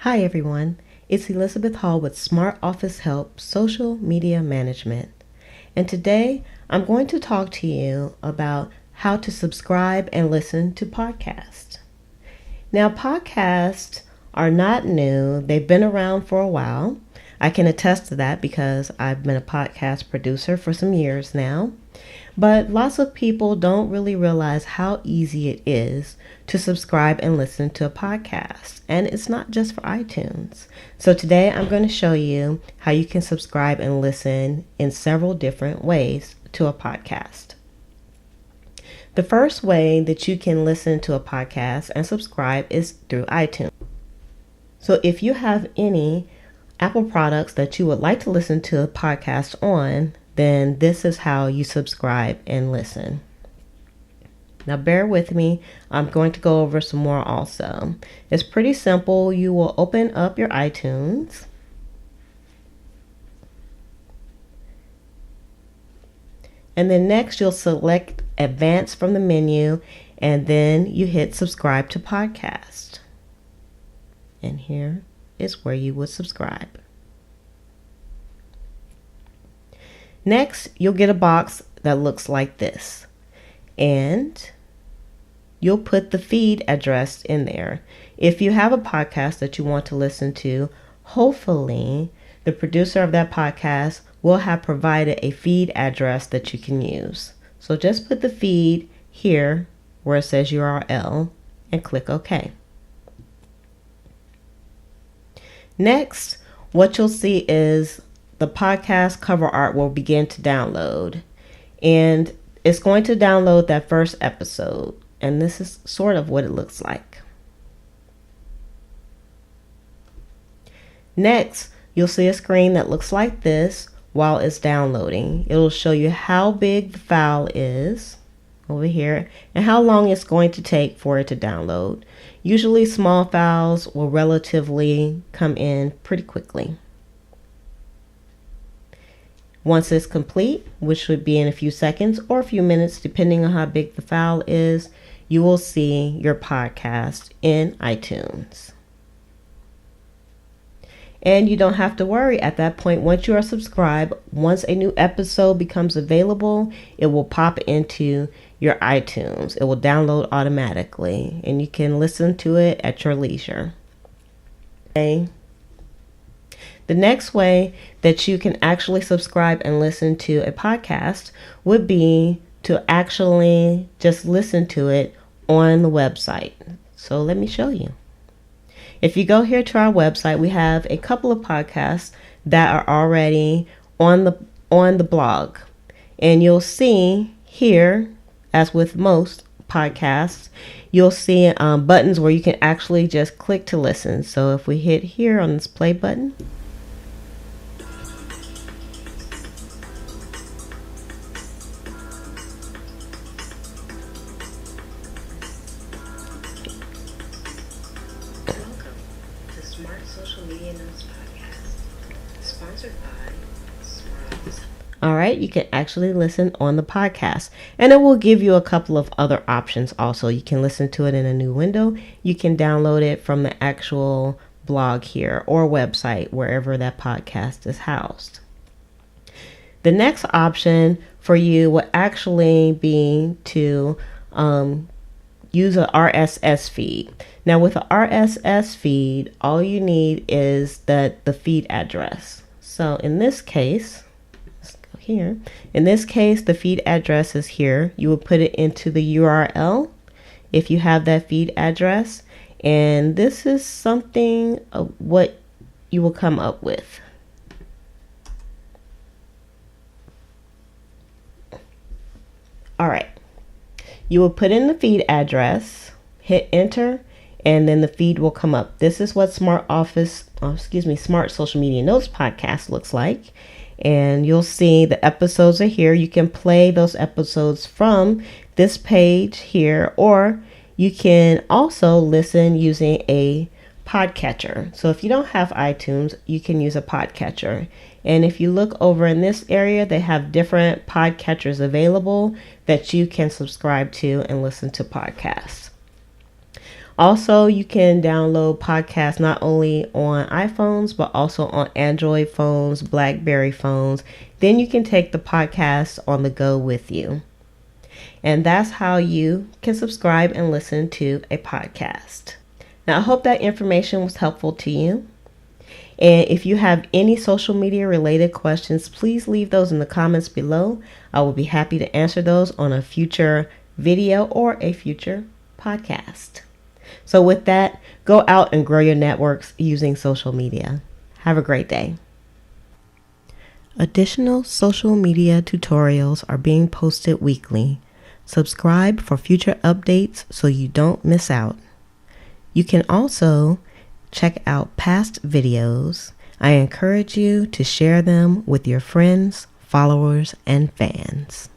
Hi everyone, it's Elizabeth Hall with Smart Office Help Social Media Management. And today I'm going to talk to you about how to subscribe and listen to podcasts. Now, podcasts are not new. They've been around for a while. I can attest to that because I've been a podcast producer for some years now. But lots of people don't really realize how easy it is to subscribe and listen to a podcast. And it's not just for iTunes. So today I'm going to show you how you can subscribe and listen in several different ways to a podcast. The first way that you can listen to a podcast and subscribe is through iTunes. So if you have any Apple products that you would like to listen to a podcast on, then this is how you subscribe and listen. Now bear with me. I'm going to go over some more also. It's pretty simple. You will open up your iTunes. And then next you'll select Advanced from the menu, and then you hit Subscribe to Podcast. And here is where you would subscribe. Next, you'll get a box that looks like this, and you'll put the feed address in there. If you have a podcast that you want to listen to, hopefully the producer of that podcast will have provided a feed address that you can use. So just put the feed here where it says URL and click OK. Next, what you'll see is the podcast cover art will begin to download, and it's going to download that first episode, and this is sort of what it looks like. Next, you'll see a screen that looks like this while it's downloading. It'll show you how big the file is over here and how long it's going to take for it to download. Usually small files will relatively come in pretty quickly. Once it's complete, which would be in a few seconds or a few minutes, depending on how big the file is, you will see your podcast in iTunes. And you don't have to worry at that point. Once you are subscribed, once a new episode becomes available, it will pop into your iTunes. It will download automatically, and you can listen to it at your leisure. Okay. The next way that you can actually subscribe and listen to a podcast would be to actually just listen to it on the website. So let me show you. If you go here to our website, we have a couple of podcasts that are already on the blog. And you'll see here, as with most podcasts, you'll see buttons where you can actually just click to listen. So if we hit here on this play button, Smart Social Media Notes Podcast, sponsored by Smart Office. All right, you can actually listen on the podcast, and it will give you a couple of other options also. You can listen to it in a new window. You can download it from the actual blog here or website, wherever that podcast is housed. The next option for you would actually be to use a RSS feed. Now with a RSS feed, all you need is the feed address. So in this case, let's go here. In this case, the feed address is here. You will put it into the URL if you have that feed address. And this is something of what you will come up with. All right. You will put in the feed address, hit enter, and then the feed will come up. This is what Smart Social Media Notes Podcast looks like. And you'll see the episodes are here. You can play those episodes from this page here, or you can also listen using a podcatcher. So if you don't have iTunes, you can use a podcatcher. And if you look over in this area, they have different podcatchers available that you can subscribe to and listen to podcasts. Also, you can download podcasts not only on iPhones, but also on Android phones, BlackBerry phones. Then you can take the podcast on the go with you. And that's how you can subscribe and listen to a podcast. Now, I hope that information was helpful to you. And if you have any social media related questions, please leave those in the comments below. I will be happy to answer those on a future video or a future podcast. So with that, go out and grow your networks using social media. Have a great day. Additional social media tutorials are being posted weekly. Subscribe for future updates so you don't miss out. You can also check out past videos. I encourage you to share them with your friends, followers, and fans.